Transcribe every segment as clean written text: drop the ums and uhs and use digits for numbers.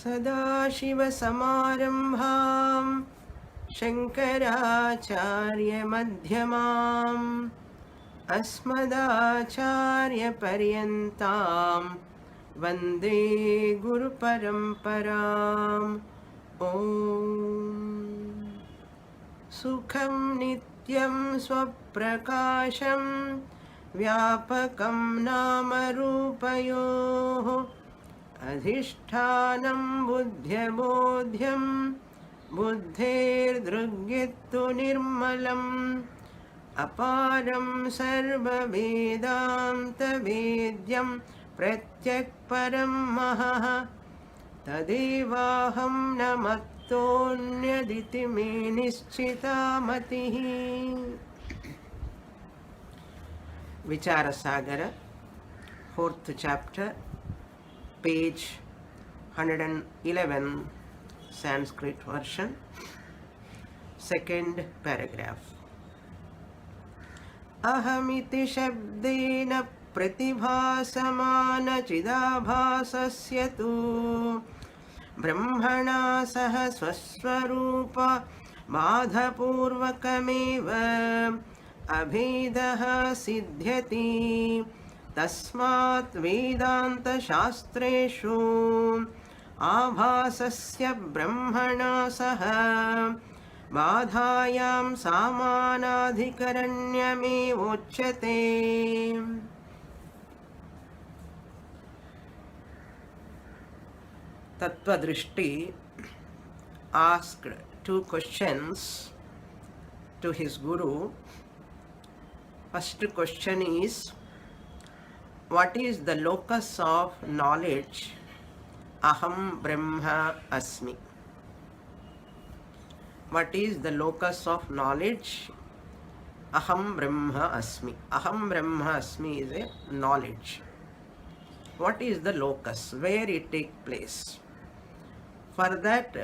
सदाशिवसमारम्भां शङ्कराचार्यमध्यमाम् अस्मदाचार्यपर्यन्तां वन्दे गुरुपरम्पराम्। ॐ सुखं नित्यं स्वप्रकाशं व्यापकं नामरूपयोः अधिष्ठानं बुद्ध्यबोध्यं बुद्धेर्दृग्यत्तु निर्मलम् अपारं सर्ववेदान्तवेद्यं प्रत्यक्परं महः तदेवाहं न मत्तोऽन्यदिति मे निश्चिता मतिः। Vicharasagara, 4th chapter, page 111, Sanskrit version, 2nd paragraph. अहमिति शब्देन प्रतिभासमानचिदाभासस्य तु ब्रह्मणा सह स्वस्वरूप बाधपूर्वकमेव अभेदः सिद्ध्यति। तस्मात् वेदान्तशास्त्रेषु आभासस्य ब्रह्मणा सह बाधायां सामानाधिकरण्यमेवोच्यते। Tattvadrishti asked 2 questions to his guru. First question is, what is the locus of knowledge aham brahma asmi? What is the locus of knowledge aham brahma asmi? Aham brahma asmi is a knowledge. What is the locus? Where it takes place? For that,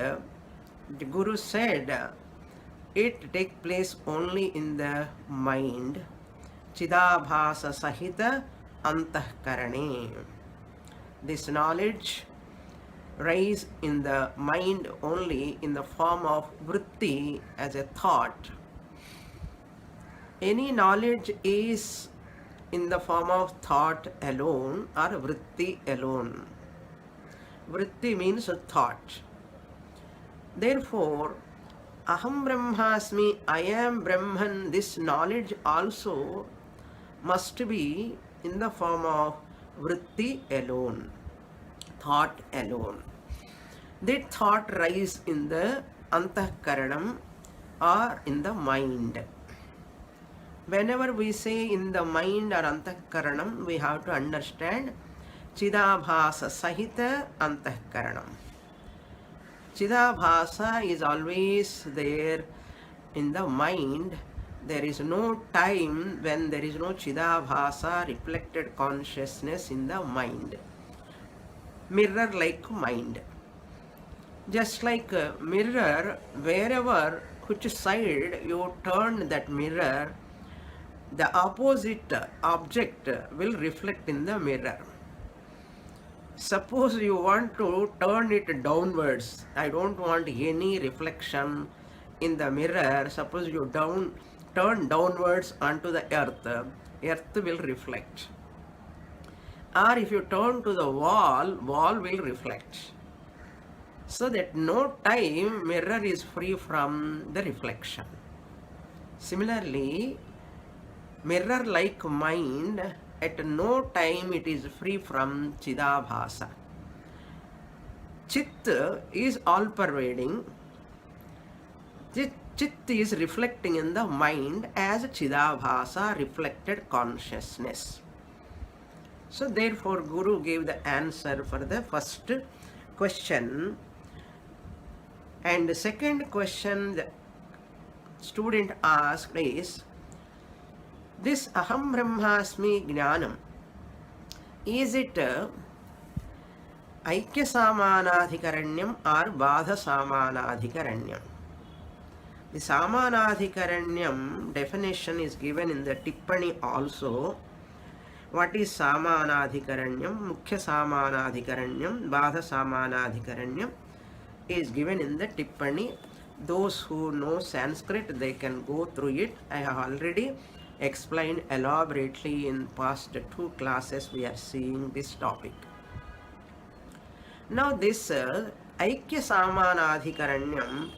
the Guru said it takes place only in the mind. Chidabhasa sahita antahkarane. This knowledge rise in the mind only in the form of vritti as a thought. Any knowledge is in the form of thought alone or vritti alone. Vritti means a thought. Therefore, aham brahmasmi, I am Brahman, this knowledge also must be in the form of vritti alone, thought alone. That thought rise in the antahkaranam or in the mind. Whenever we say in the mind or antahkaranam, we have to understand chidabhasa sahita antahkaranam. Chidabhasa is always there in the mind. There is no time when there is no chidabhasa, reflected consciousness in the mind. Mirror like mind. Just like a mirror, wherever, which side you turn that mirror, the opposite object will reflect in the mirror. Suppose you want to turn it downwards. I don't want any reflection in the mirror. Suppose you turn downwards onto the earth. Earth will reflect. Or if you turn to the wall, wall will reflect. So that no time mirror is free from the reflection. Similarly, mirror like mind, at no time it is free from chidabhasa. Chit is all pervading. Chit is reflecting in the mind as chidabhasa, reflected consciousness. So therefore Guru gave the answer for the first question. And the second question the student asked is, this aham brahmasmi jnanam, is it aikya samanadhikaranyam or badha samanadhikaranyam? The samanadhikaranyam definition is given in the Tippani also. What is Samanadhikaranyam, Mukhya Samanadhikaranyam, Badha Samanadhikaranyam is given in the Tippani. Those who know Sanskrit, they can go through it. I have already explained elaborately in past 2 classes. We are seeing this topic. Now this Aikya Samanadhikaranyam,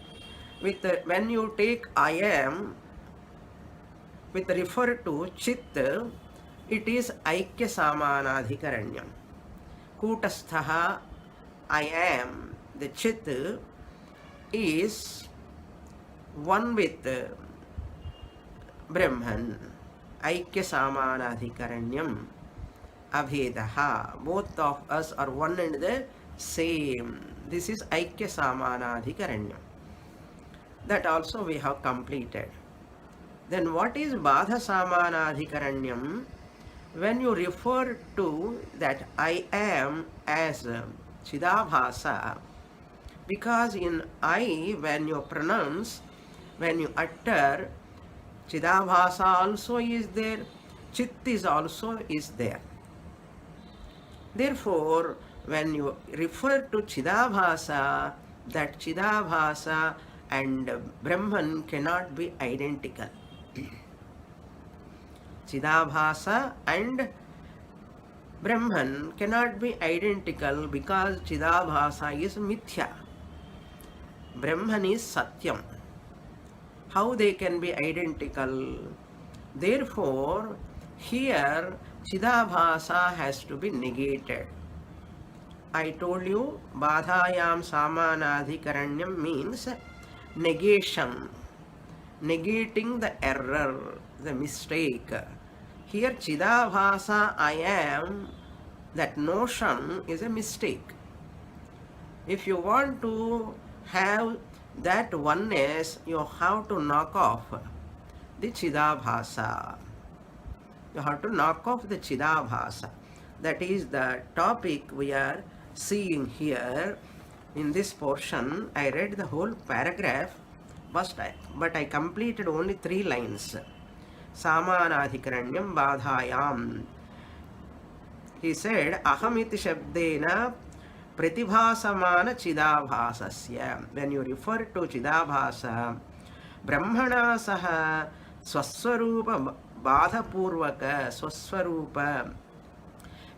with when you take I am with refer to Chit, it is Aikya Samanadhikaranyam. Kutasthaha, I am, the Chit is one with Brahman. Aikya Samanadhikaranyam Abhedaha. Both of us are one and the same. This is Aikya Samanadhikaranyam. That also we have completed. Then what is Badha Samanadhikaranyam? When you refer to that I am as Chidabhasa, because in I, when you pronounce, when you utter, Chidabhasa also is there, Chit is also is there. Therefore, when you refer to Chidabhasa, that Chidabhasa and Brahman cannot be identical. Chidabhasa and Brahman cannot be identical because Chidabhasa is Mithya. Brahman is Satyam. How they can be identical? Therefore, here Chidabhasa has to be negated. I told you Badhayam Samanadhikaranyam means negation, negating the error, the mistake. Here Chidabhasa I am, that notion is a mistake. If you want to have that oneness, you have to knock off the Chidabhasa. You have to knock off the Chidabhasa. That is the topic we are seeing here in this portion. I read the whole paragraph, but I completed only 3 lines. Samanadhikaranyam Badhayam. He said, Ahamiti Shabdena Pratibhasamana Chidabhasasya. When you refer to Chidabhasa, Brahmana Saha Swaswarupa Badhapurvaka Swaswarupa.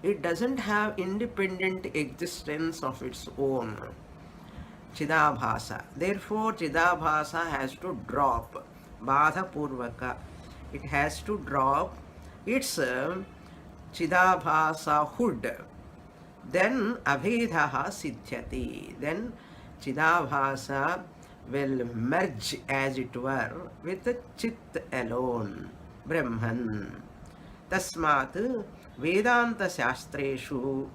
It doesn't have independent existence of its own. Chidabhasa. Therefore, Chidabhasa has to drop. Badhapurvaka. It has to drop its Chidabhasa hood. Then Abhedaha Siddhyati. Then Chidabhasa will merge, as it were, with the Chit alone, Brahman. Tasmat Vedānta Shastreshu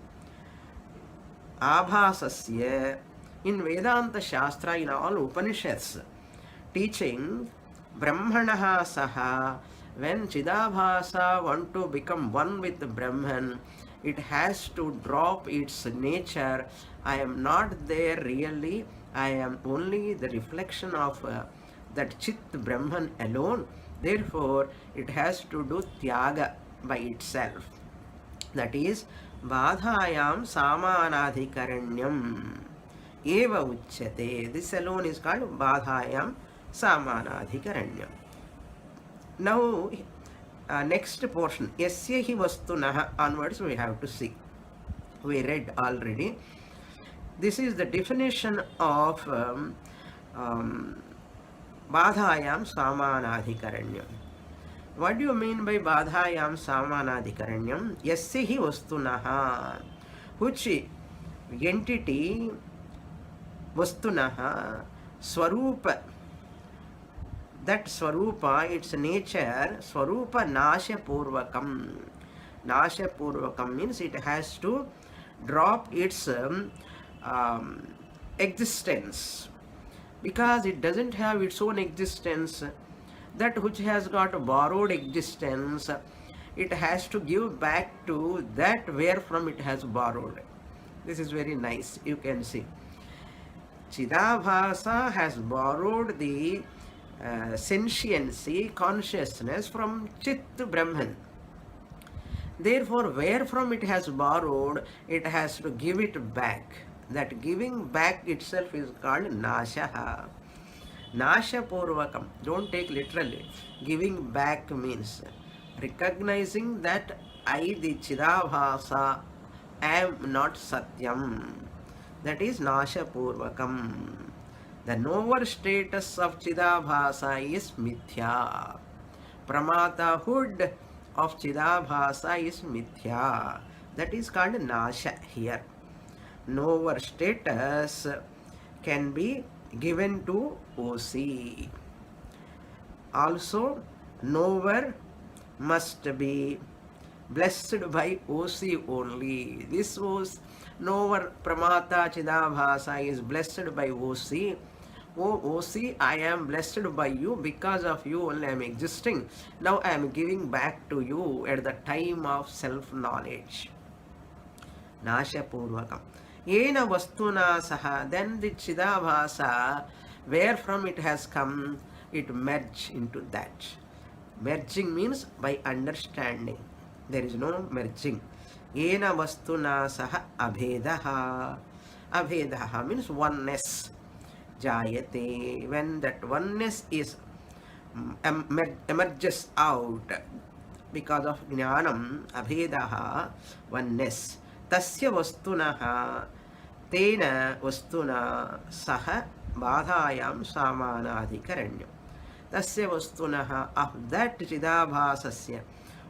Abhasasya. In Vedanta Shastra, in all Upaniṣads, teaching Brahmanaha Saha, when Chidabhasa want to become one with the Brahman, it has to drop its nature. I am not there really, I am only the reflection of that Chit Brahman alone. Therefore, it has to do Tyaga by itself. That is, Badhayam Samanadhikaranyam Eva Uchyate. This alone is called Badhayam Samanadhikaranyam. Now, next portion, Yasya hi vastunaha onwards we have to see. We read already. This is the definition of Badhayam Samanadhikaranyam. What do you mean by Badhayam Samanadhikaranyam? Yasya hi vastunaha. Which entity, vastunaha, swarupa, that swarupa, its nature, swarupa nasha purvakam. Nasha purvakam means it has to drop its existence, because it doesn't have its own existence. That which has got a borrowed existence, it has to give back to that where from it has borrowed. This is very nice, you can see. Chidabhasa has borrowed the sentiency, consciousness from Chit Brahman. Therefore, where from it has borrowed, it has to give it back. That giving back itself is called Nashaha. Nasha Purvakam. Don't take literally. Giving back means recognizing that I, the Chidabhasa, am not Satyam. That is Nasha Purvakam. The knower status of Chidabhasa is Mithya. Pramatahood of Chidabhasa is Mithya. That is called Nasha here. Knower status can be given to OC. Also, knower must be blessed by OC only. This was knower Pramata Chidabhasa is blessed by OC. Oh OC, I am blessed by you, because of you only I am existing. Now I am giving back to you at the time of self-knowledge. Nasha Purvakam. Yena Vastuna Saha, then the Chidabhasa, where from it has come, it merge into that. Merging means by understanding. There is no merging. Yena Vastuna Saha Abhedaha. Abhedaha means oneness. Jayate, when that oneness is emerges out because of Jnanam, Abhedaha, oneness. Tasya Vastunaha, Tena Vastuna Saha Badhayam Samanadhikaranyam. Tasya Vastunaha, of that Chidabhasasya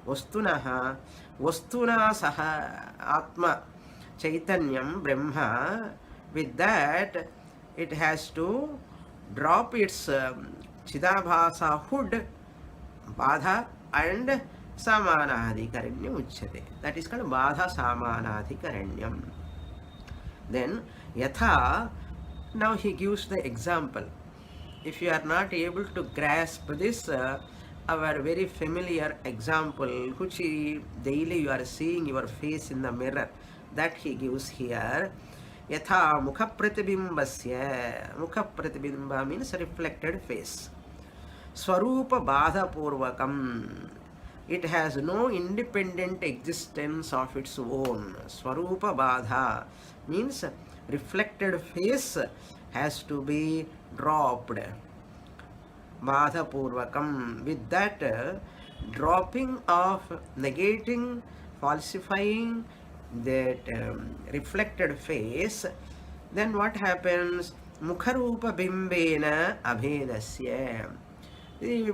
Vastunaha, Vastuna Saha Atma Chaitanyam Brahma, with that it has to drop its Chidabhasa hood, Badha and Samanadhikaranyam uchyate. That is called Badha Samanadhikaranyam. Then Yatha, now he gives the example. If you are not able to grasp this, our very familiar example, which daily you are seeing your face in the mirror, that he gives here. Yatha mukha pratibimbasya. Mukha pratibimba means reflected face. Swarupa badha purvakam. It has no independent existence of its own. Swarupa badha means reflected face has to be dropped. Badha purvakam. With that dropping of, negating, falsifying that reflected face, then what happens? Mukharupa bimbena abhedasya. The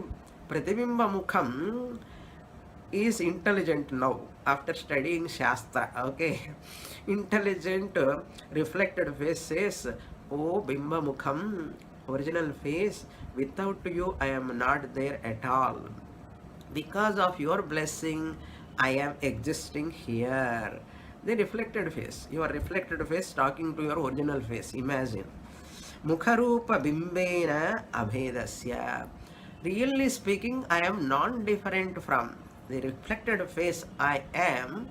pratibimba mukham is intelligent now after studying Shastra. Okay, intelligent reflected face says, oh bimba mukham, original face, without you I am not there at all. Because of your blessing I am existing here. The reflected face, your reflected face talking to your original face. Imagine. Mukharupa bimbena abhedasya. Really speaking, I am non-different from the reflected face I am.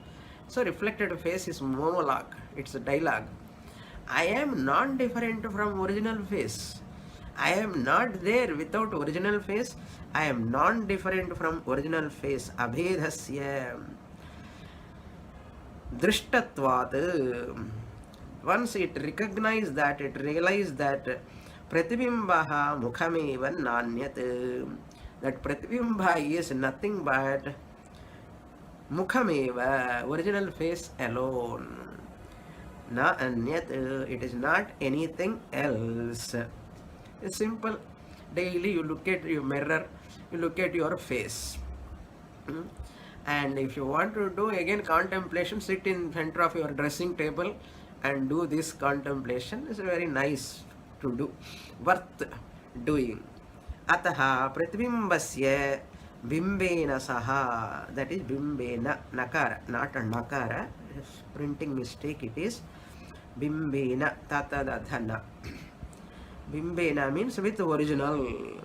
So reflected face is monologue, it's a dialogue. I am non-different from original face. I am not there without original face. I am non-different from original face. Abhedasya. Drishtatvat. Once it recognizes that, it realizes that pratibimbaha mukhameva nanyat. That pratibimba is nothing but mukhameva, original face alone. Na anyat, it is not anything else. It's simple. Daily you look at your mirror, you look at your face. And if you want to do again contemplation, sit in front of your dressing table and do this contemplation. It's very nice to do, worth doing. Ataha pratbimbasya bimbena saha. That is bimbena, nakara, not a nakara. Printing mistake it is. Bimbena tatadadhana. Bimbena means with original.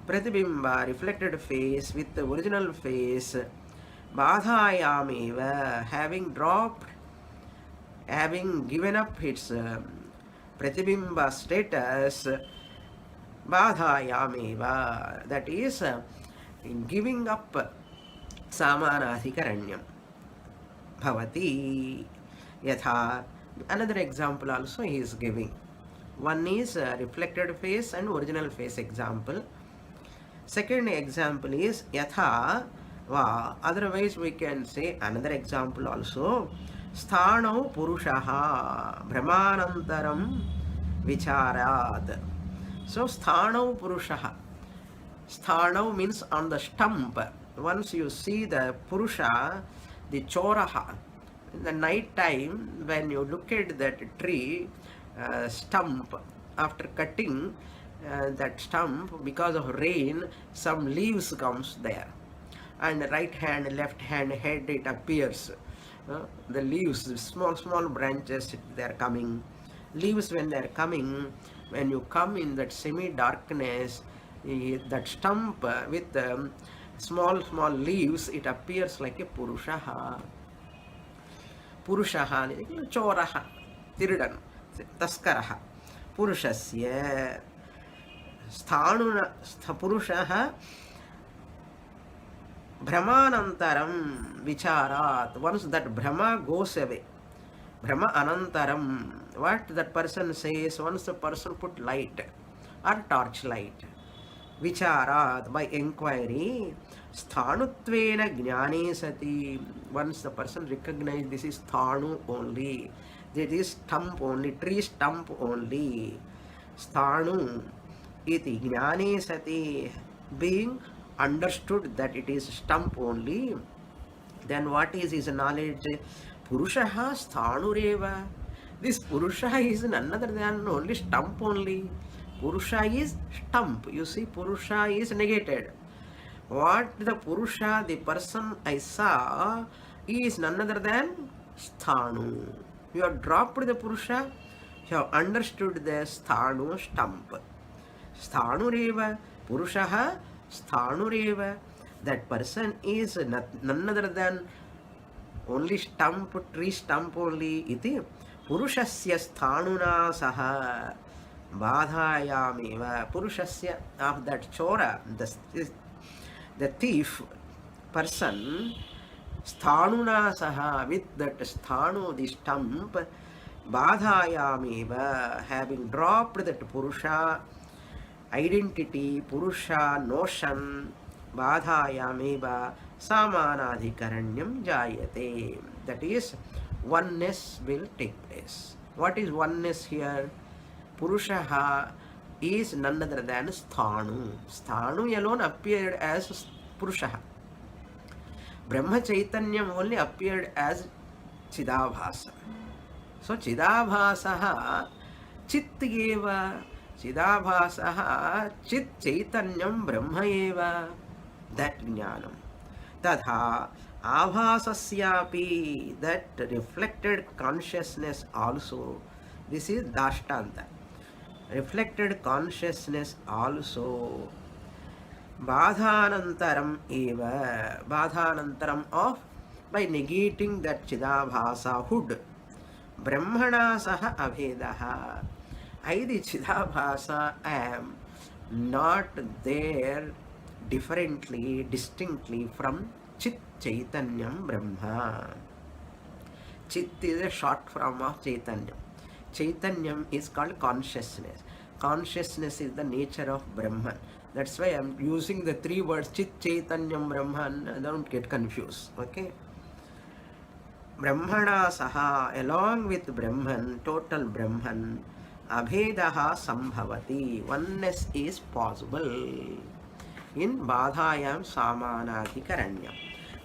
Pratibimba, reflected face with the original face. Badhayameva, having dropped, having given up its pratibimba status. Badhayameva, that is in giving up samanadhikaranyam. bhavati yatha. Another example also he is giving. One is reflected face and original face example. Second example is yatha va. Otherwise we can say another example also. Sthanau purushaha brahmanantaram vicharat. So sthanau purushaha. Sthanau means on the stump. Once you see the purusha, the choraha, in the night time when you look at that tree stump, after cutting that stump, because of rain, some leaves comes there, and right hand, left hand, head, it appears. The leaves, small branches, they are coming. Leaves, when they are coming, when you come in that semi-darkness, that stump with small leaves, it appears like a purushaha. Purushaha, choraha, tiridan, taskaraha. Purushasya sthanuna purushaha brahmanantaram vicharat. Once that Brahma goes away, Brahma anantaram, what that person says, once the person put light or torchlight, vicharat, by inquiry, sthanutvena jnane sati. Once the person recognizes this is sthanu only, this is stump only, tree stump only, sthanu iti jnane sati, being understood that it is stump only, then what is his knowledge? Purushaha sthanureva. This Purusha is none other than only stump only. Purusha is stump. You see, Purusha is negated. What the Purusha, the person I saw, is none other than sthanu. You have dropped the Purusha, you have understood the sthanu, stump. Sthanureva, Purushaha sthanureva. That person is none other than only stump, tree stump only. Iti Purushasya sthanuna saha badhayameva. Purushasya, of that chora, the thief person, sthanuna saha, with that sthanu, the stump, badhayameva, having dropped that Purusha identity, Purusha notion, badhayameva samanadhikaranyam jayate. That is, oneness will take place. What is oneness here? Purushaha is none other than sthanu. Sthanu alone appeared as Purushaha. Brahma Chaitanyam only appeared as Chidabhasa. So Chidabhasaha Chit eva. Chidabhasaha Chit Chaitanyam Brahma eva. That jnanam. Tadha Abhasasyapi, that reflected consciousness also. This is Dashtanta. Reflected consciousness also. Badhanantaram eva. Badhanantaram of, by negating that Chidabhasa hood. Brahmana saha abhedaha. I, the Chidabhasa, am not there differently, distinctly from Chit Chaitanyam Brahma. Chit is a short form of Chaitanyam. Chaitanyam is called consciousness. Consciousness is the nature of Brahman. That's why I am using the three words Chit Chaitanyam Brahman. Don't get confused. Okay? Brahmana saha, along with Brahman, total Brahman, abhedaha sambhavati. Oneness is possible in Badhayam Samanadhikaranyam.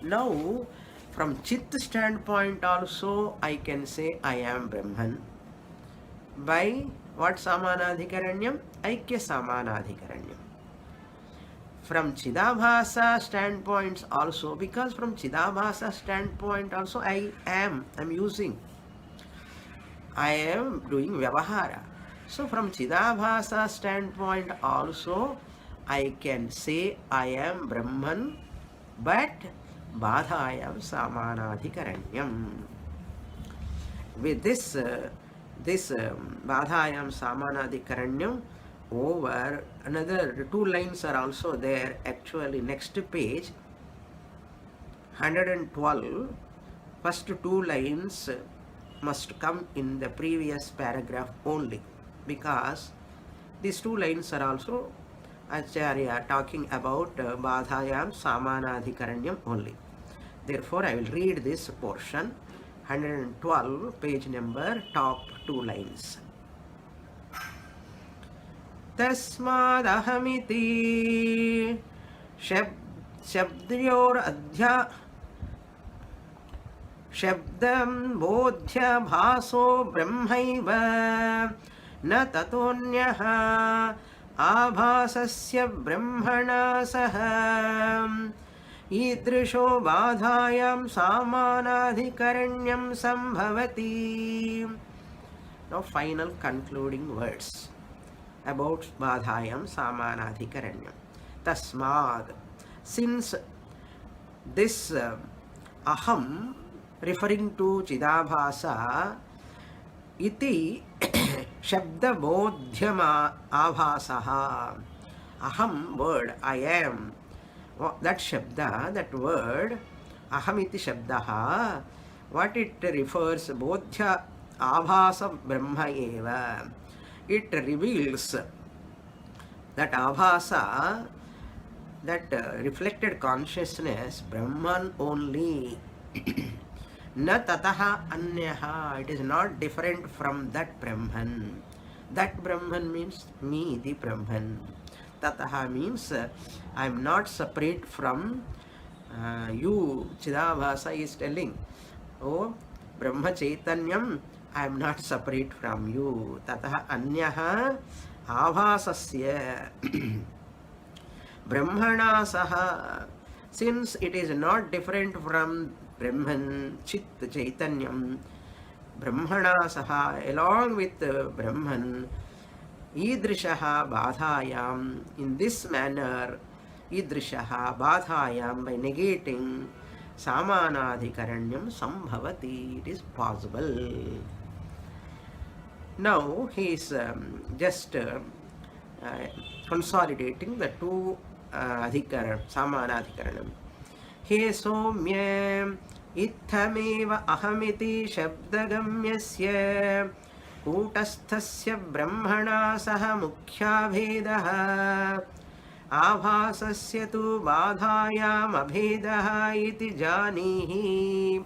Now, from Chit standpoint also, I can say I am Brahman. By what Samanadhikaranyam? Aikya Samanadhikaranyam. From Chidabhasa standpoints also, because from Chidabhasa standpoint also I am using. I am doing Vyavahara. So from Chidabhasa standpoint also, I can say I am Brahman, but Badhayam Samanadhikaranyam. With this Badhayam Samanadhikaranyam, over another two lines are also there. Actually, next page, 112, first two lines must come in the previous paragraph only, because these two lines are also Acharya talking about Badhayam Samanadhikaranyam only. Therefore, I will read this portion, 112, page number, top two lines. Tasmadahamiti shabdyor adhya shabdam bodhya bhaso brahmaiva na tatonyah आभासस्य ब्रह्मणा सह ईदृशो बाधायां सामानाधिकरण्यं संभवति. Now final concluding words about badhayam samanadhikaranyam. Tasmad, since this aham referring to Chidabhasa iti Shabda bodhyama abhasaha. Aham word, I am. That shabda, that word, aham iti shabdaha, what it refers, bodhya abhasa brahma eva. It reveals that abhasa, that reflected consciousness, Brahman only. Na tataha anyaha, it is not different from that Brahman. That Brahman means me, the Brahman. Tataha means I am not separate from you. Chidabhasa is telling, oh Brahma Chaitanyam, I am not separate from you. Tataha anyaha abhasasya Brahmana saha, since it is not different from Brahman, Chit Chaitanyam, Brahmana Saha, along with Brahman, Idrishaha Badhayam, in this manner, Idrishaha Badhayam, by negating Samanadhikaranyam Sambhavati, it is possible. Now he is just consolidating the two Samanadhikaranam. He somya इत्थमेव अहमिति शब्दगम्यस्य कूटस्थस्य ब्रह्मणा सह मुख्याभेदः आभासस्य तु बाधायाम् अभेदः इति जानीहि.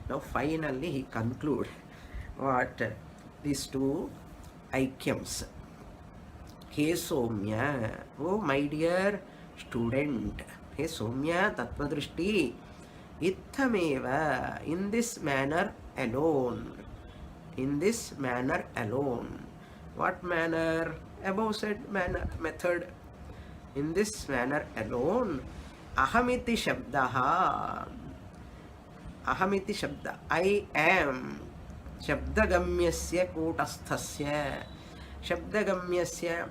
Now finally he concludes what these two aikyams. He somya, oh my dear student, he somya tattvadrishti. Ithameva, in this manner alone. In this manner alone. What manner? Above said manner, method. In this manner alone. Ahamiti shabdaha. Ahamiti shabda. I am. Shabdagamyasya kutasthasya. Shabdagamyasya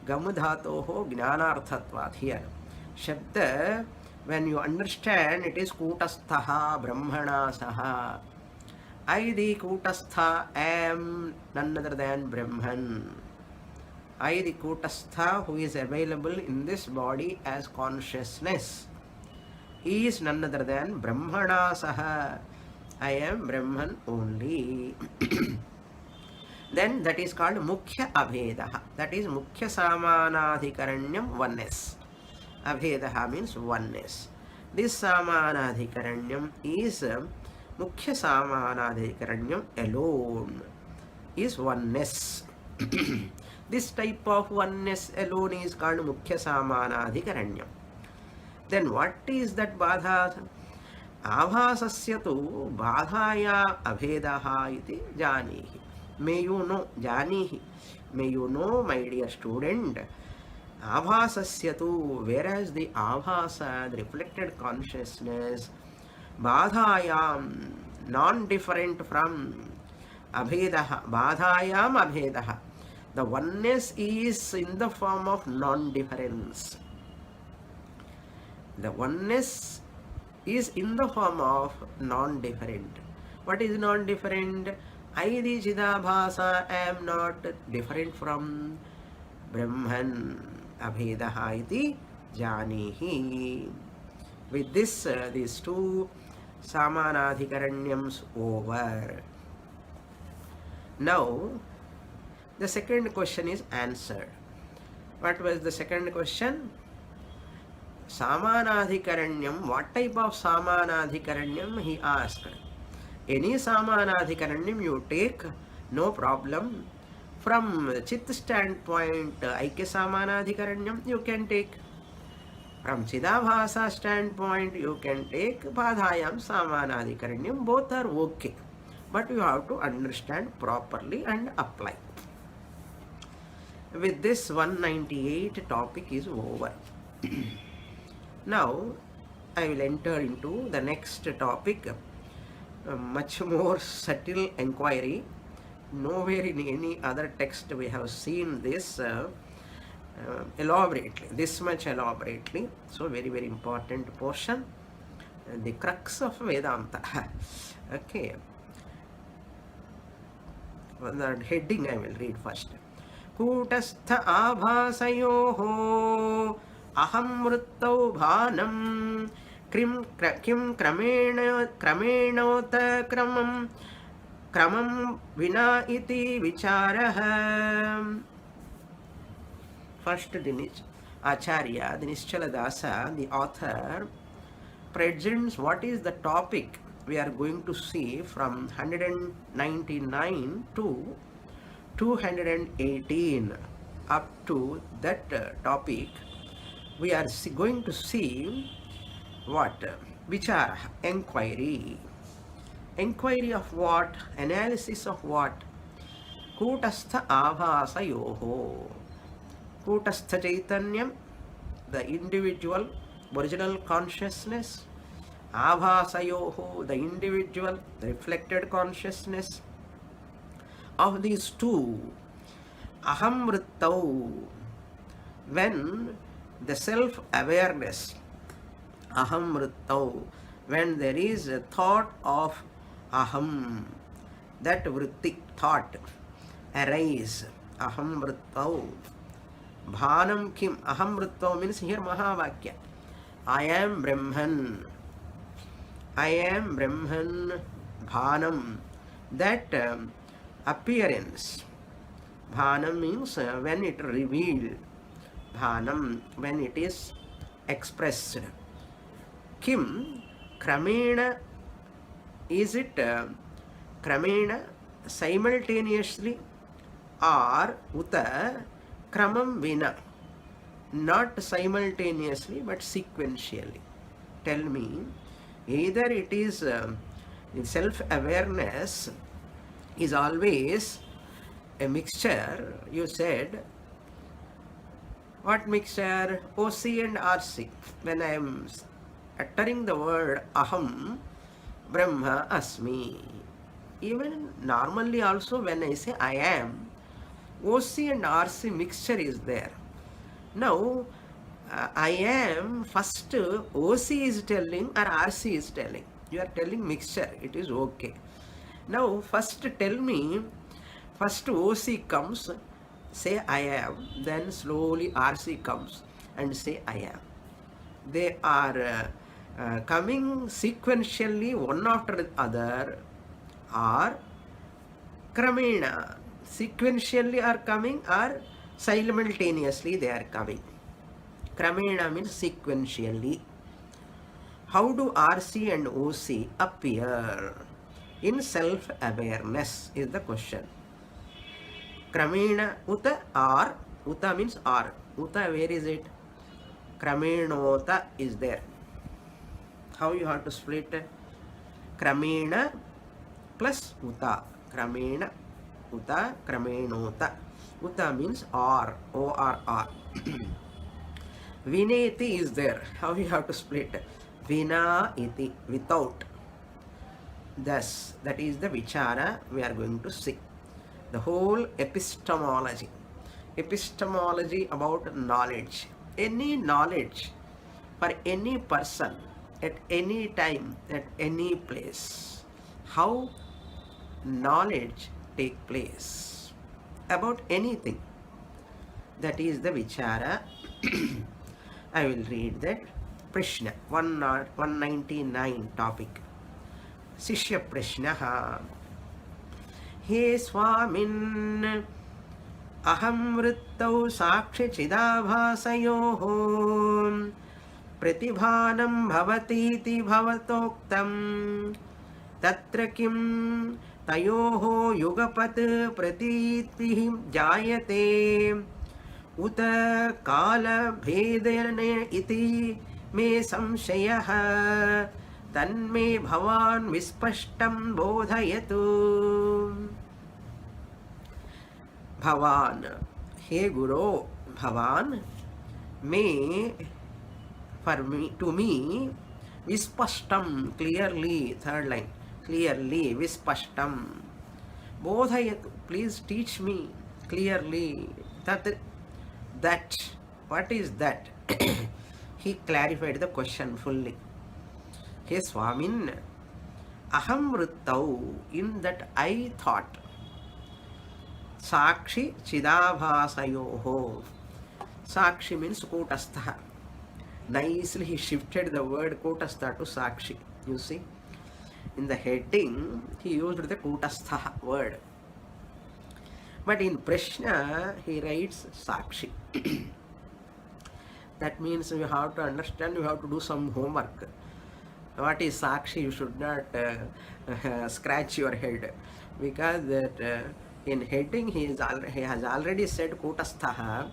gamudhatoho jnanarthatvat. Here. Shabda, when you understand, it is kutasthaha brahmana saha. I, the kutastha, am none other than Brahman. I, the kutastha, who is available in this body as consciousness, he is none other than Brahmana saha. I am Brahman only. Then that is called Mukhya Abhedaha. That is Mukhya Samanadhikaranyam, oneness. Abhedaha means oneness. This Samanadhikaranyam is Mukhya Samanadhikaranyam alone, is oneness. This type of oneness alone is called Mukhya Samanadhikaranyam. Then what is that Badha? Abhasasya tu Badhaya Abhedaha iti Janihi. May you know, Janihi. May you know, my dear student, Abhasasya tu, whereas the Abhasa, the reflected consciousness, Badhayam, non-different from Abhedaha, Badhayam Abhedaha. The oneness is in the form of non-difference. The oneness is in the form of non-different. What is non-different? I, the Chidabhasa, am not different from Brahman. Abhedaha iti janihi. With this, these two Samanadhikaranyam's over. Now, the second question is answered. What was the second question? Samanadhikaranyam, what type of Samanadhikaranyam, he asked. Any Samanadhikaranyam you take, no problem. From Chit standpoint, Aikya Samanadhikaranyam you can take. From Chidabhasa standpoint, you can take Padhayam Samanadhikaranyam. Both are okay. But you have to understand properly and apply. With this 198 topic is over. Now, I will enter into the next topic, much more subtle inquiry. Nowhere in any other text we have seen this elaborately, this much elaborately. So, very, very important portion, the crux of Vedanta. Okay. The heading I will read first. Kūtastha ābhāsayoho aham vrittau bhānam kim kramena kramam vina iti vicharaha. First, the Acharya, the Nischala Dasa, the author, presents what is the topic we are going to see from 199 to 218. Up to that topic, we are going to see what? Vichara, inquiry. Inquiry of what? Analysis of what? Kūtastha ābhāsayoho. Kūtastha Chaitanyam, the individual, original consciousness. Ābhāsayoho, the individual, the reflected consciousness. Of these two, aham vrittau, when the self-awareness, aham vrittau, when there is a thought of aham, that vritti, thought, arise, aham vrittau. Bhanam kim, aham vrittau means here Mahavakya. I am Brahman. I am Brahman, Bhanam, that appearance. Bhanam means when it revealed. Bhanam, when it is expressed. Kim, Kramena, is it Kramena, simultaneously, or Uta, Kramam Vina, not simultaneously but sequentially. Tell me, either it is self-awareness is always a mixture. You said, what mixture? OC and RC. When I am uttering the word aham brahma asmi, even normally also when I say I am, OC and RC mixture is there. Now, I am, first OC is telling or RC is telling. You are telling mixture, it is okay. Now, first tell me, first OC comes, say I am, then slowly RC comes and say I am. They are coming sequentially one after the other, or Kramena, sequentially are coming, or simultaneously they are coming. Kramena means sequentially. How do RC and OC appear? In self-awareness is the question. Kramena uta or, uta means or. Uta, where is it? Kramenota is there. How you have to split? Kramena plus uta. Kramena uta, kramenota. Uta means or, O-R-R. Vineti is there. How you have to split? Vina iti, without. Thus, that is the Vichara we are going to see. The whole epistemology. Epistemology about knowledge. Any knowledge for any person at any time, at any place. How knowledge take place about anything. That is the Vichara. I will read that. Prashna, 199 topic. Shishya Prashnaha. He Swamin, Aham Vrittau Sakshi Chidabhasayoho Pratibhanam Bhavatiti Bhavatoktam Tatra Kim Tayoho Yugapat Pratitvihi Jayate Uta Kala Bhedane Iti Me Samshayah Tanme Bhavan Vispashtam Bodhayatu. Bhavan, hey Guru, Bhavan, may for me, to me, Vispashtam, clearly, third line, clearly, Vispashtam, Bodhayatu, please teach me clearly that, what is that? He clarified the question fully. Hey Swamin, Aham Vrittau, in that I thought, Sakshi Chidabhasayoho. Sakshi means Kotastha. Nicely he shifted the word Kotastha to Sakshi. You see, in the heading he used the Kotastha word, but in Prashna he writes Sakshi. That means you have to understand, you have to do some homework. What is Sakshi? You should not scratch your head, because that in heading he has already said Kotastha.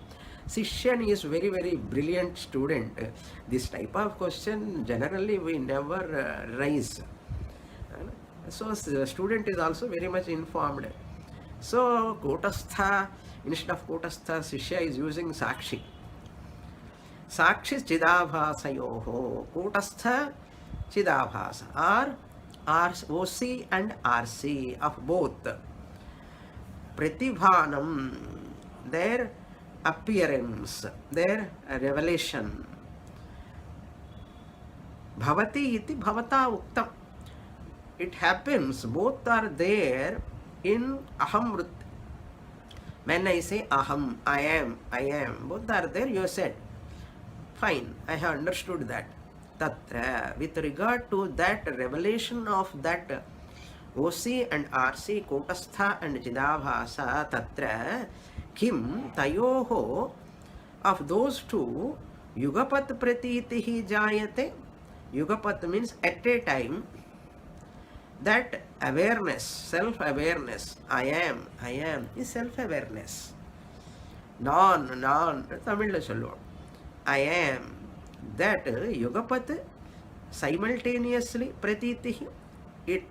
Sishyan is very, very brilliant student. This type of question generally we never raise. So the student is also very much informed. So Kotastha, instead of Kotastha, Sishya is using Sakshi. Sakshi Chidabhasayoho. Kotastha Chidabhasa are OC and RC of both. Pratibhanam, their appearance, their revelation. Bhavati iti bhavata uktam. It happens, both are there in aham vritti. When I say aham, I am, both are there, you said. Fine, I have understood that. Tatra, with regard to that revelation of that OC and RC, Kotastha and Chidabhasa, Tatra, Kim, Tayoho, of those two, Yugapat Pratitihi Jayate. Yugapat means at a time, that awareness, self-awareness, I am, is self-awareness. Non, Tamil sollu. I am, that Yugapat simultaneously Pratitihi, it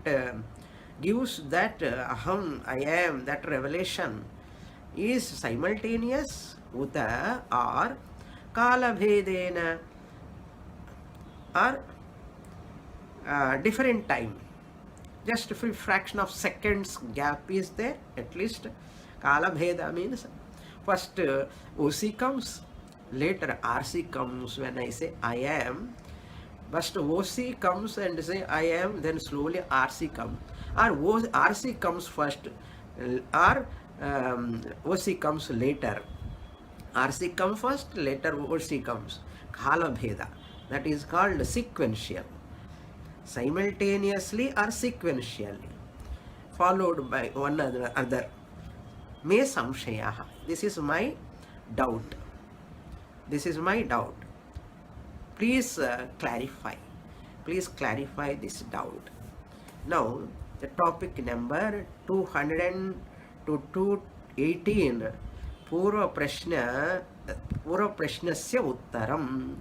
gives that aham, I am, that revelation is simultaneous, uta, or kala bhedena, or different time. Just a fraction of seconds gap is there, at least. Kala bheda means first OC comes, later RC comes. When I say I am, first OC comes and say I am, then slowly RC comes. Or RC comes first, or OC comes later. RC comes first, later OC comes. Kala bheda. That is called sequential. Simultaneously or sequentially, followed by one another. Me samshayaha. This is my doubt. Please clarify. Please clarify this doubt. Now, the topic number 200 to 218. Purva Prashnasya Uttaram.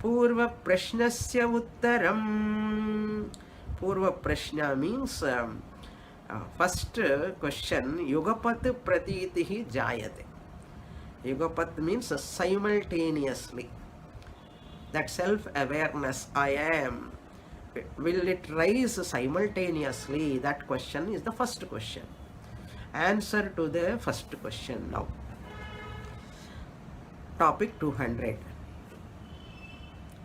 Purva Prashnasya Uttaram. Purva Prashna means first question, Yugapat Pratitihi Jayate. Yugapat means simultaneously. That self-awareness, I am, will it rise simultaneously? That question is the first question. Answer to the first question now. Topic 200.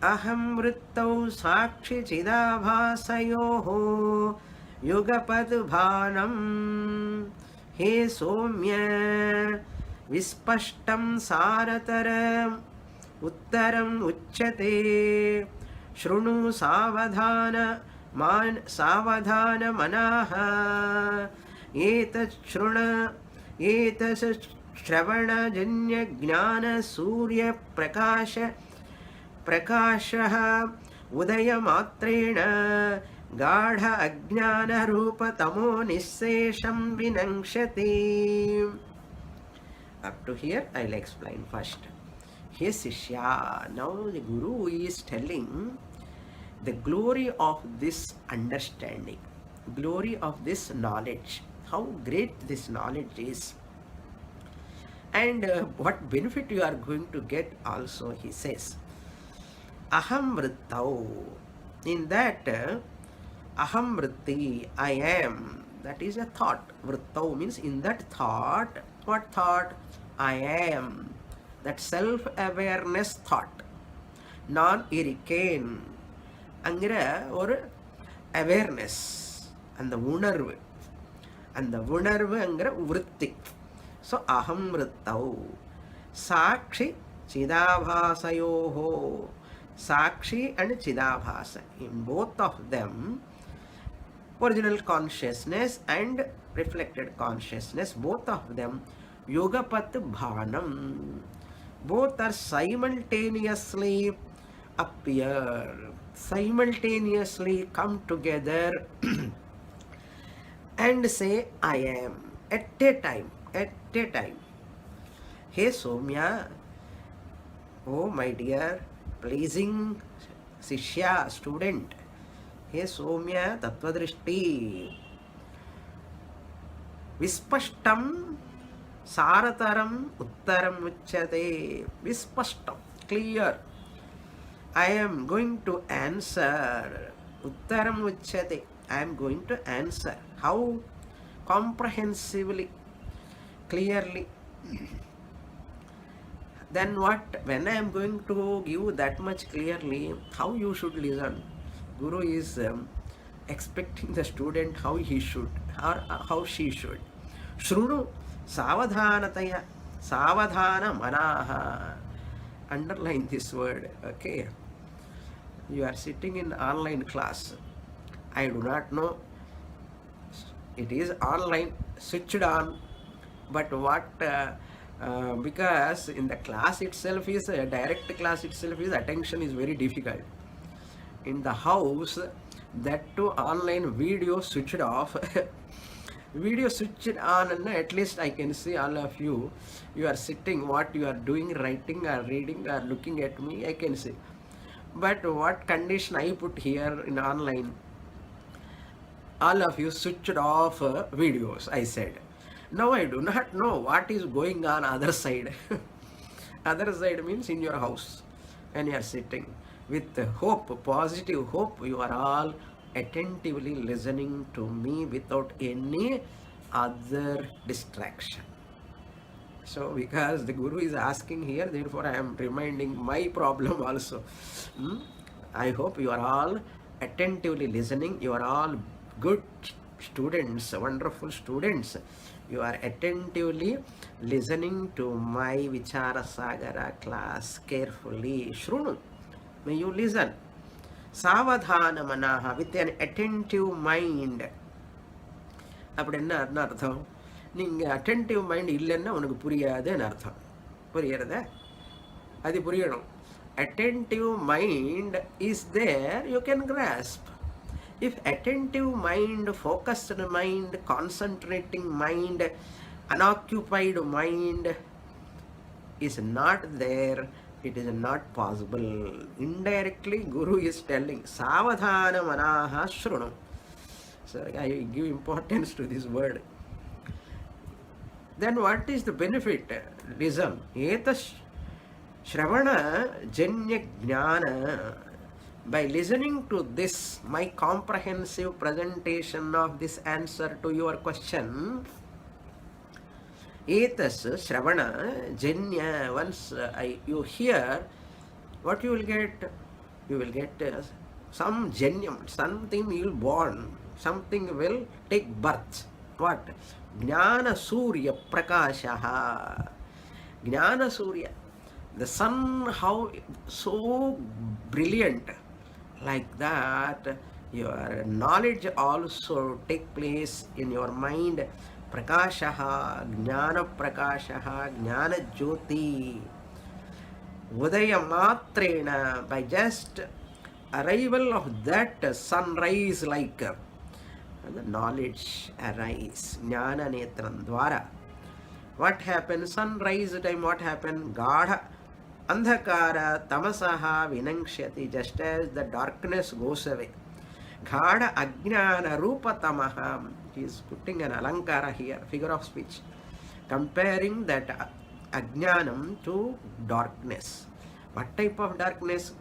Aham vrittau sakshi chidabhasayoho yugapad bhanam he somya vispashtam sarataram uttaram uchyate shrunu savadhana man savadhana manaha etat shravana janya jnana surya prakashaha udaya matrena gadha ajnana rupa tamo nissesham vinangshati. Up to here I will explain first. Hey Sishya, now the Guru is telling the glory of this understanding, glory of this knowledge, how great this knowledge is, and what benefit you are going to get also. He says, Aham vrittau, in that aham vritti, I am, that is a thought. Vrittau means in that thought. What thought? I am, that self-awareness thought, non-irricane அங்கிற ஒரு awareness, அந்த உணர்வு, அந்த உணர்வுங்கிற விருத்தி. So அகம் விருத்தௌ சாட்சி சிதாபாசயோஹோ, சாட்சி and சிதாபாச, in both of them original consciousness and reflected consciousness, both of them yugapat bhanam, both are simultaneously appear, simultaneously come together and say I am at a time, at a time. Hey Somya, oh my dear pleasing Sishya, student, हे सौम्य तत्वदृष्टि विस्पष्टं सारतरम् उत्तरम् उच्यते. विस्पष्टं, clear. I am going to answer. Uttaram uchyate, I am going to answer. How? Comprehensively, clearly. Then what? When I am going to give that much clearly, how you should listen? Guru is expecting the student how he should or how she should. Shrunu savadhanataya, savadhana manaha. Underline this word, okay? You are sitting in online class. I do not know. It is online, switched on, but what? Because in the class itself is direct class itself is attention is very difficult. In the house, that too online video switched off. Video switched on, and at least I can see all of you. You are sitting, what you are doing, writing or reading or looking at me, I can see. But what condition I put here in online, all of you switched off videos, I said. Now I do not know what is going on other side. Other side means in your house, and you are sitting. With hope, positive hope, you are all attentively listening to me without any other distraction. So because the Guru is asking here, therefore I am reminding my problem also. I hope you are all attentively listening. You are all good students, wonderful students. You are attentively listening to my Vicharasagara class carefully. Shrunu, may you listen. Savadhana manaha, with an attentive mind. அப்படி என்ன அர்த்தம்? நீங்கள் attentive mind இல்லைன்னா உனக்கு புரியாதுன்னு அர்த்தம். புரியுறத? அது புரியணும். Attentive mind is there, you can grasp. If attentive mind, focused mind, concentrating mind, unoccupied mind is not there, it is not possible. Indirectly, Guru is telling, Savadhana manaha shrunu. So I give importance to this word. Then what is the benefit? Listen. Etas Shravana Janya Jnana. By listening to this, my comprehensive presentation of this answer to your question, Etas Shravana Janya, once you hear, what you will get? You will get some janyam, something you will born, something will take birth. What? Jnana Surya Prakashaha. Jnana Surya. The sun, how so brilliant, like that your knowledge also take place in your mind. Prakashaha, Jnana Prakashaha, Jnana Jyoti. Udaya Matrena, by just arrival of that sunrise like the knowledge arise. Jnana Netram Dwara. What happens? Sunrise time, what happens? Gadha Andhakara Tamasaha Vinangshyati, just as the darkness goes away. Ghada Ajnana Rupa Tamaha. He is putting an alankara here, figure of speech, comparing that Ajnanam to darkness. What type of darkness?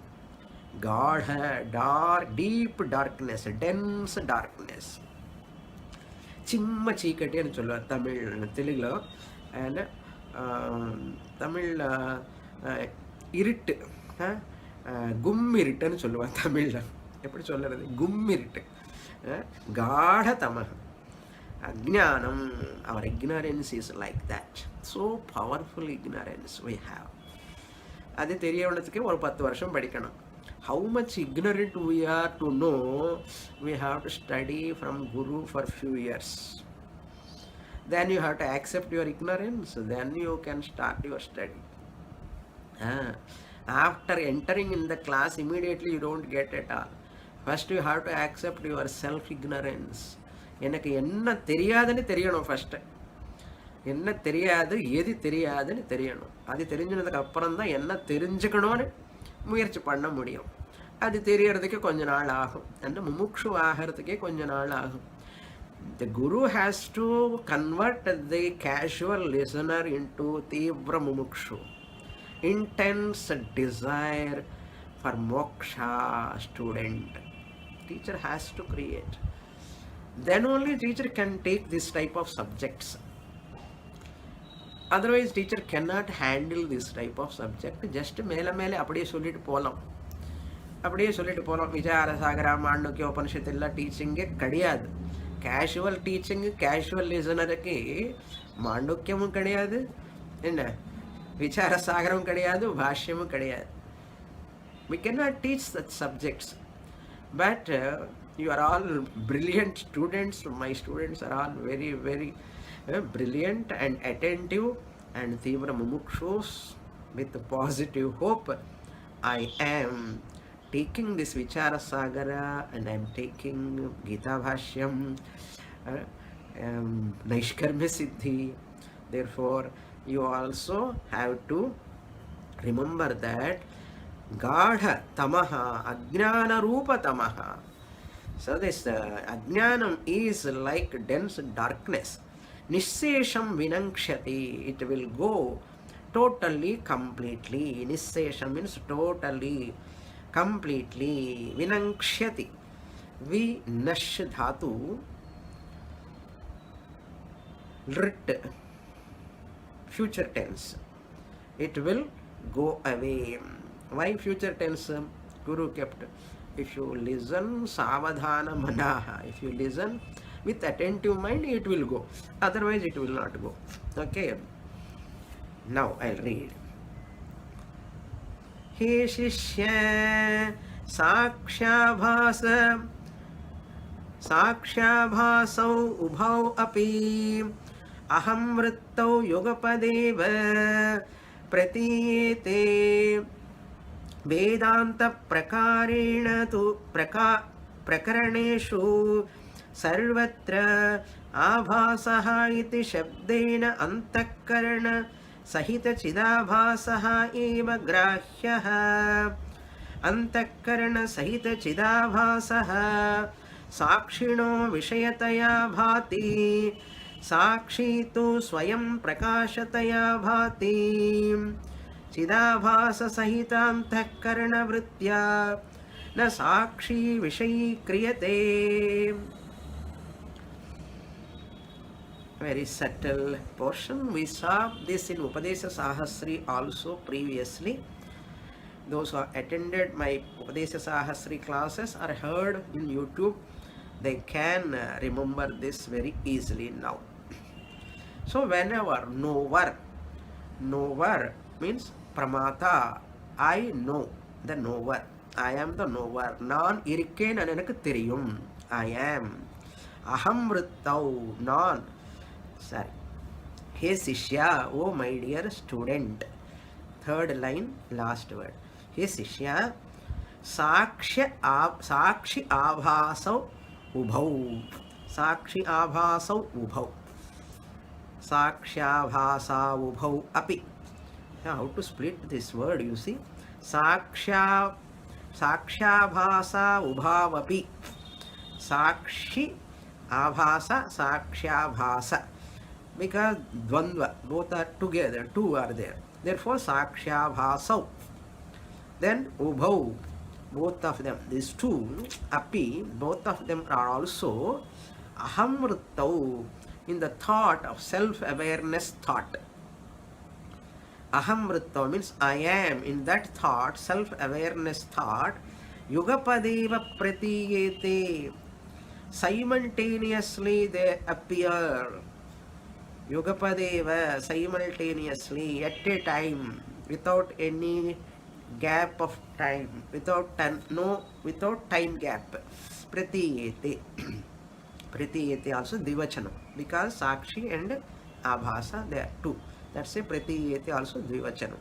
Gadha, dark, deep darkness, dense darkness. Chimma chikati ani solluvar Tamil, Telugulo, and Tamil irrit, gummirit ani solluvar Tamil. Eppadi sollradhu? Gummirit. Gadha tamaha. Ajnanam, our ignorance is like that. So powerful ignorance we have. Adi theriyavadadhukku oru 10 varsham padikanum. How much ignorant we are to know, we have to study from Guru for few years. Then you have to accept your ignorance, then you can start your study. After entering in the class, immediately you don't get it all. First you have to accept your self-ignorance. எனக்கு என்ன தெரியாதுன்னு தெரியணும். First என்ன தெரியாது, எது தெரியாதுன்னு தெரியணும். அது தெரிஞ்சினதுக்கு அப்புறம் தான் என்ன தெரிஞ்சுக்கணும்னு முயற்சி பண்ண முடியும். அது தெரியறதுக்கு கொஞ்ச நாள் ஆகும். அந்த முமுக்ஷு ஆகிறதுக்கே கொஞ்ச நாள் ஆகும். The Guru has to convert the casual listener into Tīvra Mumukshu, intense desire for moksha student. Teacher has to create. Then only teacher can take this type of subjects. Otherwise teacher cannot handle this type of subject. Just மேல மேல அப்படியே சொல்லிட்டு போலாம். Vicharasagara, Mandukya, Upaniṣads எல்லாம் டீச்சிங்கே கிடையாது. Casual teaching, casual லிசனருக்கு மாண்டூக்கியமும் கிடையாது, என்ன விசாரசாகரம் கிடையாது, பாஷ்யமும் கிடையாது. We cannot teach such subjects. But you are all brilliant students. My students are all very, very brilliant and attentive and Tīvra Mumukshus with positive hope. I am taking this Vicharasagara and I am taking Gita Bhashyam, Naishkarmya Siddhi. Therefore, you also have to remember that Gadha Tamaha, Ajnana Rupa Tamaha. So this Ajnanam is like dense darkness. Nissesham Vinangshati, it will go totally, completely. Nissesham means totally, completely. Vinangshati, Vinash dhatu, Rit, future tense. It will go away. Why future tense? Guru kept. If you listen savadhana manaha, if you listen with attentive mind, it will go. Otherwise it will not go. Okay. Now I'll read. He shishya sakshabhasau ubhau api aham vrittau yogapadeva pratiyete Vedānta Prakaraṇa-granthashu sarvatra ābhāsaha iti shabdena antakarana sahita chidābhāsaha eva grāhyaha antakarana sahita chidābhāsaha sakshino vishayataya bhāti sakshi tu swayam prakāshataya bhāti Chidābhāsa sahitanthakarana vrittya na sakshi vishayi kriyate. Very subtle portion. We saw this in Upadesha Sahasri also previously. Those who attended my Upadesha Sahasri classes or heard in YouTube, they can remember this very easily now. So whenever knower means Pramata, I know, the knower. I am the knower. நான் இருக்கேன் எனக்கு தெரியும். I am. அகம் விருத்தௌ, நான். Sorry. He Shishya, oh my dear student. Third line, last word. He Shishya, Sakshi Abhasau Ubhau. Sakshi Abhasau Ubhau. Sakshyabhasa Ubhau Api. How to split this word, you see? Sakshyabhasa Ubhavapi. Sakshi Abhasa, Sakshyabhasa. Because dvandva, both are together, two are there. Therefore, Sakshyabhasau. Then Ubhau, both of them, these two, Api, both of them are also Ahamrittau, in the thought of self-awareness thought. Ahamrittau means I am, in that thought, self-awareness thought. Yugapadeva pratiyete, simultaneously they appear. Yugapadeva, simultaneously, at a time, without any gap of time, without time gap. Pratiyete. Pratiyete also dvivachanam, because Sakshi and Abhasa, they are two. That's a Pratiyete also dvivachanam.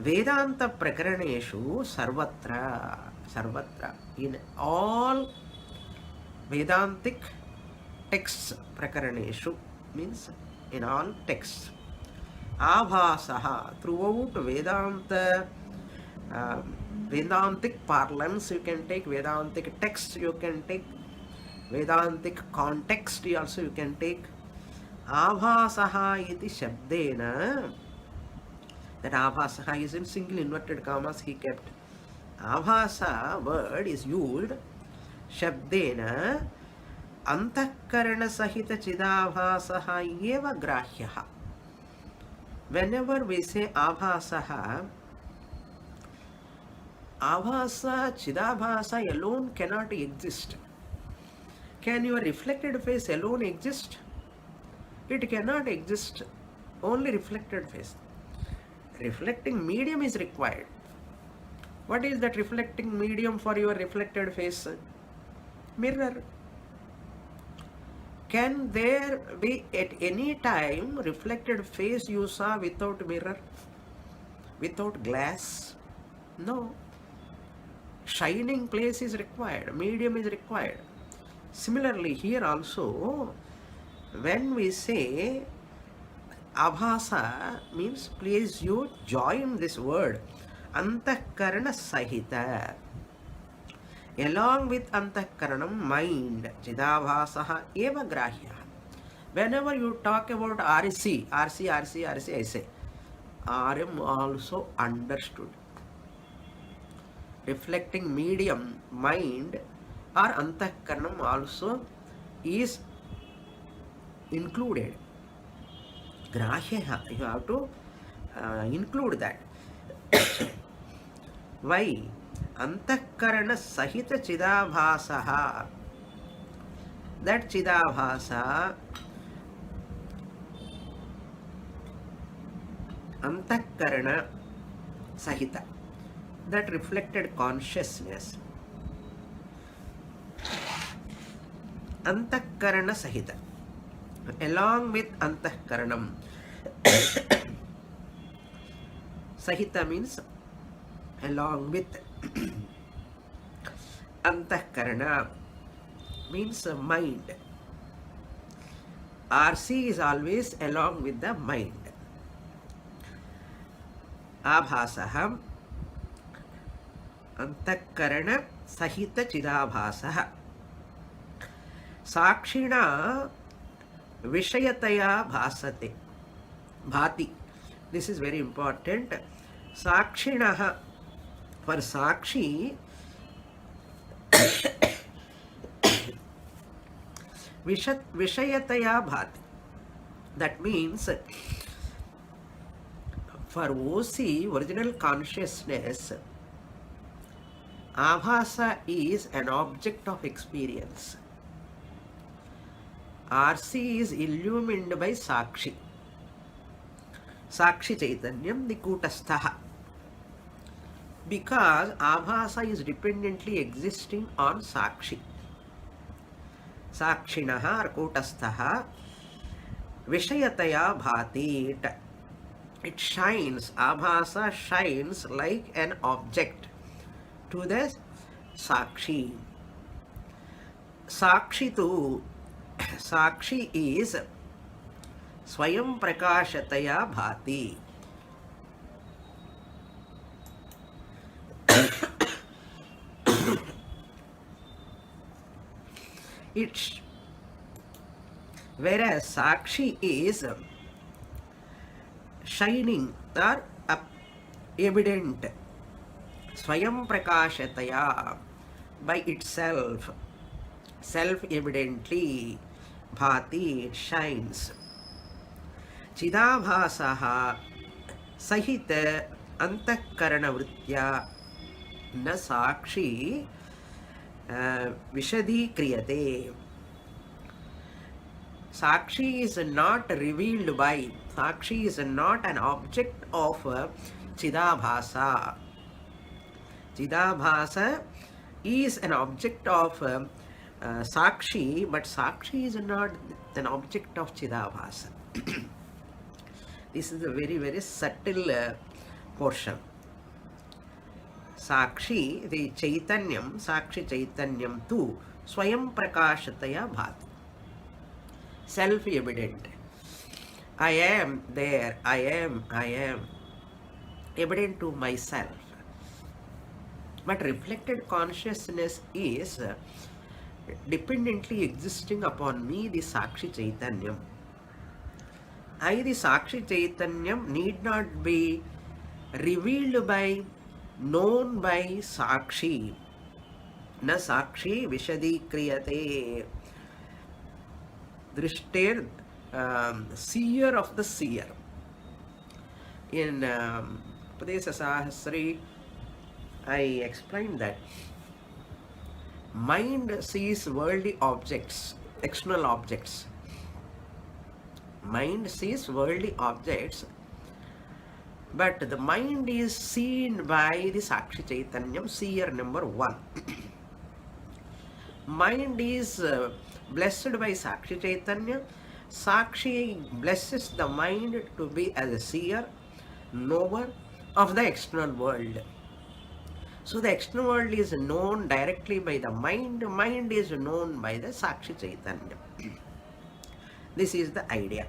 Vedānta prakaraṇeshu sarvatra. In all Vedantic texts, prakaraṇeshu means in all texts. Abhasaha, throughout Vedanta, Vedantic parlance, you can take Vedantic text, you can take Vedantic context, also you can take. Abhasaha iti shabdena, that Abhasaha is in single inverted commas he kept. Abhasa word is used shabdena antahkarana sahita chidabhasaha eva grahyaha. Whenever we say Abhasaha, Abhasa, Chidabhasa alone cannot exist. Can your reflected face alone exist? It cannot exist. Only reflected face. Reflecting medium is required. What is that reflecting medium for your reflected face? Mirror. Can there be at any time reflected face you saw without mirror? Without glass? No. Shining place is required. Medium is required. Similarly, here also, when we say Abhasa, means please you join this word Antahkarana Sahita. Along with Antahkaranam, mind, Chidabhasaha eva grahya. Whenever you talk about RC, I say, RM also understood. Reflecting medium, mind, or Antahkaranam also is included. Grahya, you have to include that. Why? Antahkarana sahita chidabhasaha. That chidabhasa, Antahkarana sahita, that reflected consciousness. Antahkarana sahita, along with Antahkaranam. Sahita means along with. Antahkarana means mind. RC is always along with the mind. Abhasaham Antahkarana Sahita Chidabhasaha. Sakshina Vishayataya Bhasate. Bhati. This is very important. Sakshinaha, for Sakshi, Vishayataya Bhati. That means for OC, original consciousness, Abhasa is an object of experience. RC is illumined by Sakshi. Sakshi Chaitanyam Nikutasthaha. Because abhasa is dependently existing on sakshi. Sakshinaha or kutasthaha vishayataya bhati. It shines, abhasa shines like an object to the sakshi. Sakshi tu, sakshi is swayam prakashataya bhati. It's whereas sakshi is shining or evident, swayam prakashataya, by itself, self-evidently, bhati, it shines. Chidabhasaha sahita antakarana vrittya na sakshi vishadi kriyate. Sakshi is not revealed by, sakshi is not an object of chidabhasa. Chidabhasa is an object of sakshi, but sakshi is not an object of chidabhasa. This is a very, very subtle portion. Sakshi, the Chaitanyam, Sakshi Chaitanyam tu Swayam Prakashataya Bhati. Self-evident. I am there, I am evident to myself. But reflected consciousness is dependently existing upon me, the Sakshi Chaitanyam. I, the Sakshi Chaitanyam, need not be revealed by, known by Sakshi. Na Sakshi Vishadi Kriyate. Drishter, seer of the seer. In Upadesa Sahasri, I explained that mind sees worldly objects, external objects. Mind sees worldly objects, but the mind is seen by the Sakshi Chaitanyam, seer number 1. Mind is blessed by Sakshi Chaitanya. Sakshi blesses the mind to be as a seer, knower of the external world. So the external world is known directly by the mind is known by the Sakshi Chaitanya. This is the idea.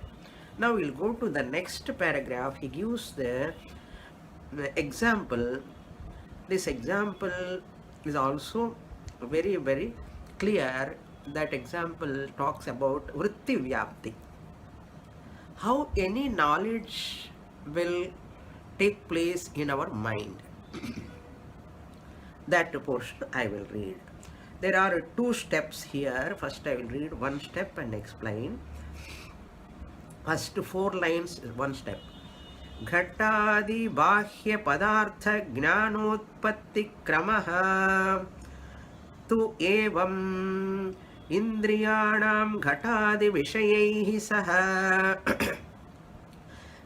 Now we'll go to the next paragraph. He gives the example. This example is also very, very clear. That example talks about vritti vyapti. How any knowledge will take place in our mind. That portion I will read. There are 2 steps here. First I will read 1 step and explain. First 4 lines is 1 step. Ghatadi bahya padartha jnanotpatti kramaha tu evam indriyanam ghatadi vishayaihi saha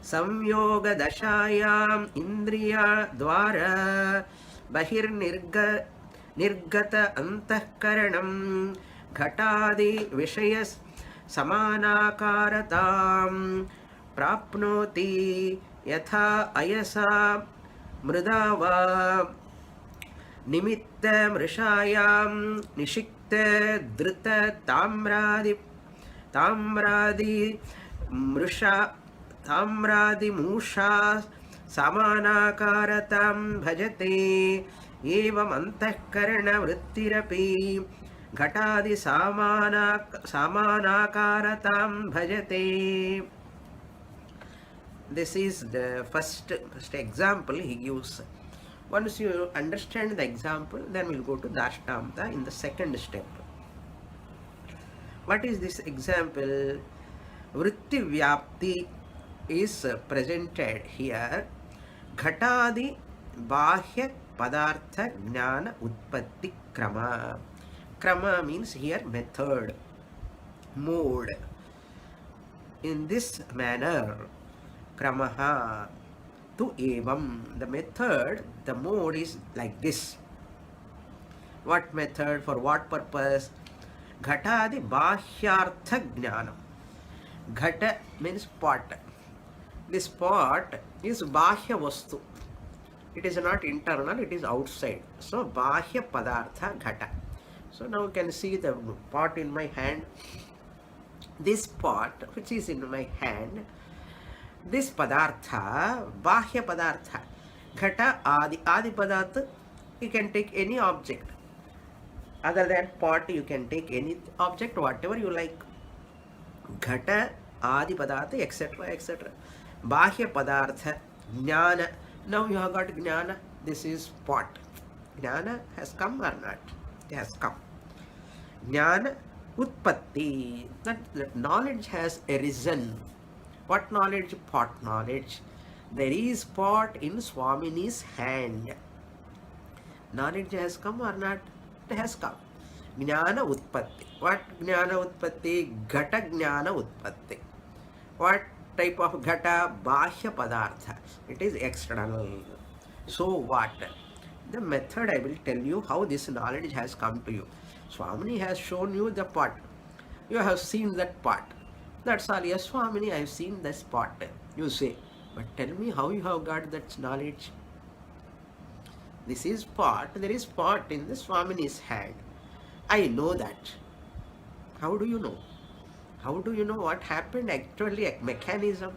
samyoga dashayam indriya dvara bahir nirgata antahkaranam ghatadi vishayas samanakaratam prapnoti yatha ayasa mridava nimitta mrishayam nishikta drita tamradi musha samanakaratam bhajate evam antahkarana vrittirapi ghatadi samanakaratam bhajate. This is the first example he gives. Once you understand the example, then we'll go to Dashtamta in the second step. What is this example? Vritti Vyapti is presented here. Ghatadi Bahya Padartha Jnana Utpatti Krama. Krama means here method, mode. In this manner, Kramaha, tu evam. The method, the mode is like this. What method? For what purpose? Ghatadi bahyartha jnanam. Ghata means pot. This pot is bahya vastu. It is not internal, it is outside. So bahya padartha ghata. So now you can see the pot in my hand. This pot which is in my hand, this padartha, bahya padartha, ghata adi padartha, you can take any object. Other than pot, you can take any object, whatever you like. Ghata, adi padartha, etc., etc. Bahya padartha, jnana. Now you have got jnana. This is pot. Jnana has come or not? It has come. Jnana utpatti. That knowledge has arisen. What knowledge? Pot knowledge. There is pot in Swamini's hand. Knowledge has come or not? It has come. Jnana utpatti. What jnana utpatti? Ghata jnana utpatti. What type of ghata? Bahya padartha. It is external. So what? The method I will tell you how this knowledge has come to you. Swamini has shown you the pot. You have seen that pot. That's all. Yes, Swamini, I have seen this pot. You say, but tell me how you have got that knowledge. This is pot. There is pot in the Swamini's hand. I know that. How do you know? How do you know what happened? Actually, a mechanism.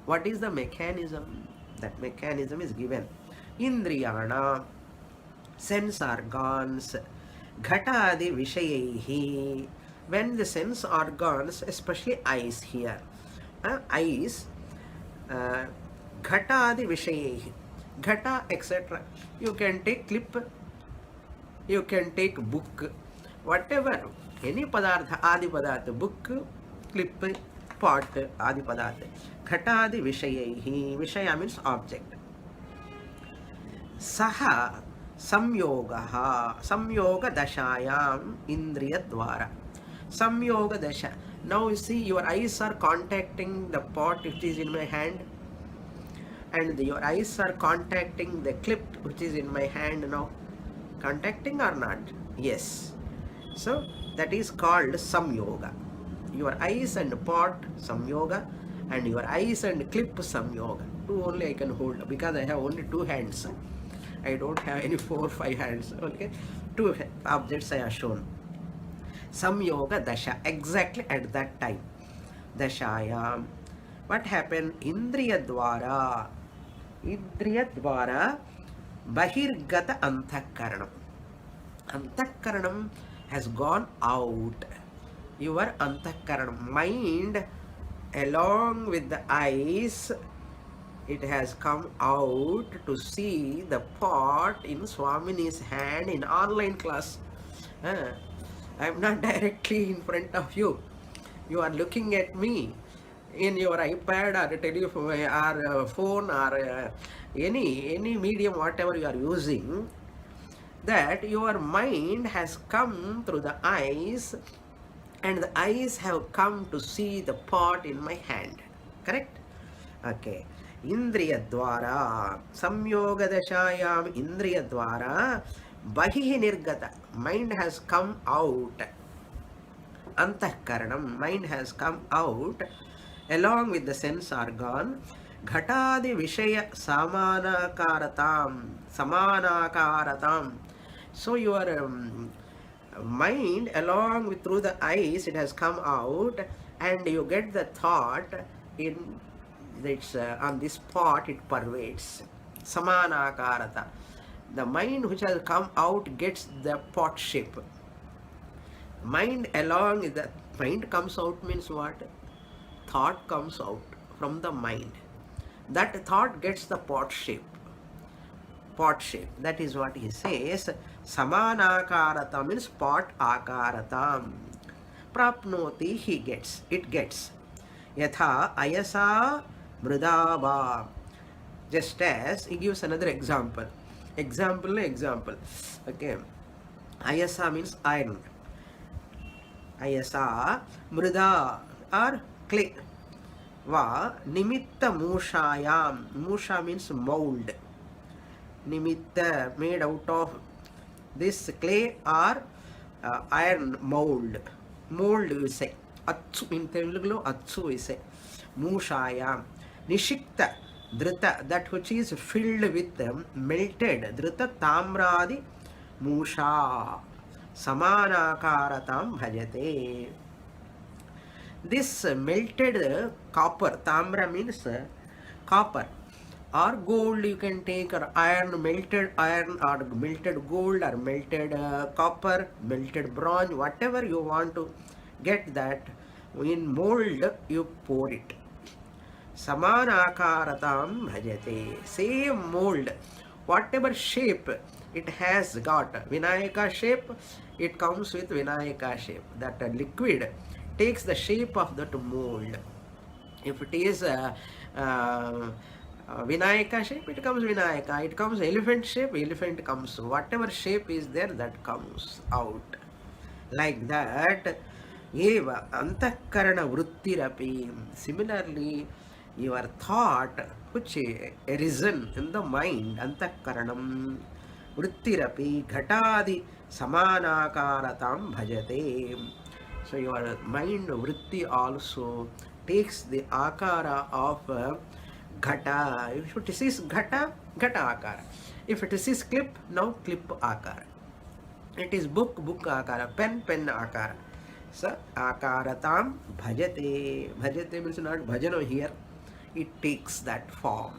What is the mechanism? That mechanism is given. Indriyana, sense organs, ghatadi vishayehi. When the sense organs, especially eyes here, eyes, ghatadi vishayehi, ghata, etc. You can take clip, you can take book, whatever, any padartha, adi padartha, book, clip, pot, adi padartha. Ghatadi vishayehi, vishaya means object. Saha samyogaha, samyoga dashayam indriya dvara. Samyoga dasha. Now you see your eyes are contacting the pot which is in my hand, and your eyes are contacting the clip which is in my hand now. Contacting or not? Yes. So that is called samyoga. Your eyes and pot samyoga, and your eyes and clip samyoga. Two only I can hold because I have only two hands. I don't have any 4 or 5 hands. Okay, two objects I have shown. Samyoga dasha, exactly at that time. Dashayam. What happened? Indriya dvara. Indriya dvara bahirgata antakaranam. Antakaranam has gone out. Your antakaranam, mind, along with the eyes, it has come out to see the pot in Swamini's hand in online class. I am not directly in front of you. You are looking at me in your iPad or telephone or phone or any medium, whatever you are using. That your mind has come through the eyes, and the eyes have come to see the pot in my hand. Correct? Okay. Indriya dvara, samyoga dashayam indriya dvara, bahihi nirgata, mind has come out. Antakaranam, mind has come out along with the sense organ. Ghatadi vishaya samanakaratam. So your mind, along with through the eyes, it has come out, and you get the thought in it's on this pot, it pervades. Samanakarata. The mind which has come out gets the pot shape. Mind along with the mind comes out means what? Thought comes out from the mind. That thought gets the pot shape. Pot shape. That is what he says. Samanakarata means pot akaratam. Prapnoti, he gets. It gets. Yatha ayasa mridava. Just as he gives another example. Example. Okay. Ayasa means iron. Ayasa mrida or clay. va nimitta mushayam. Musha means mold. Nimitta, made out of this clay or iron mold. Mold we say. Atsu, in Telugu, Atsu we say. Mushayam. Nishikta, Dhrita, that which is filled with melted. Dhrita tamradi musha. Samanakaratam bhajate. This melted copper, tamra means copper, or gold you can take, or iron, melted iron, or melted gold, or melted copper, melted bronze, whatever you want to get that, in mold you pour it. Samanakaratam bhajate. Same mold, whatever shape it has got. Vinayaka shape, it comes with Vinayaka shape. That liquid takes the shape of that mold. If it is Vinayaka shape, it comes Vinayaka. It comes elephant shape, elephant comes. Whatever shape is there, that comes out. Like that, eva antakarana vrittirapi. Similarly, your thought which arisen in the mind, antakaranam vrittirapi ghatadi samanakaratam bhajate. So your mind vritti also takes the akara of ghata. If it is ghata, ghata akara. If it is clip, now clip akara. It is book, book akara. Pen, pen akara. So akaratam bhajate. Bhajate means not bhajano here. It takes that form.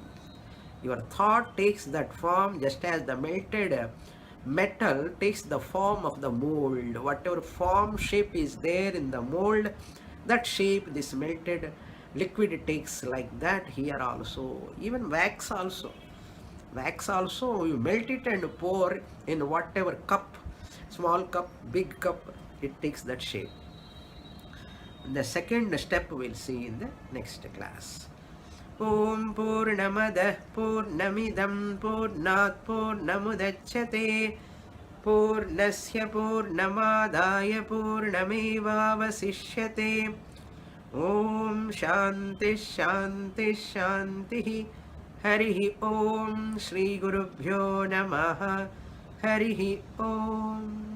Your thought takes that form, just as the melted metal takes the form of the mold. Whatever form, shape is there in the mold, that shape this melted liquid takes. Like that here also. Even wax also. Wax also, you melt it and pour in whatever cup, small cup, big cup, it takes that shape. The second step we'll see in the next class. Om Purnamadah Purnamidam Purnat Purnamudachyate Purnasya Purnamadaya Purnamevavasishyate. Om Shanti Shanti Shanti. Harihi Om. Shri Gurubhyo Namaha. Harihi Om.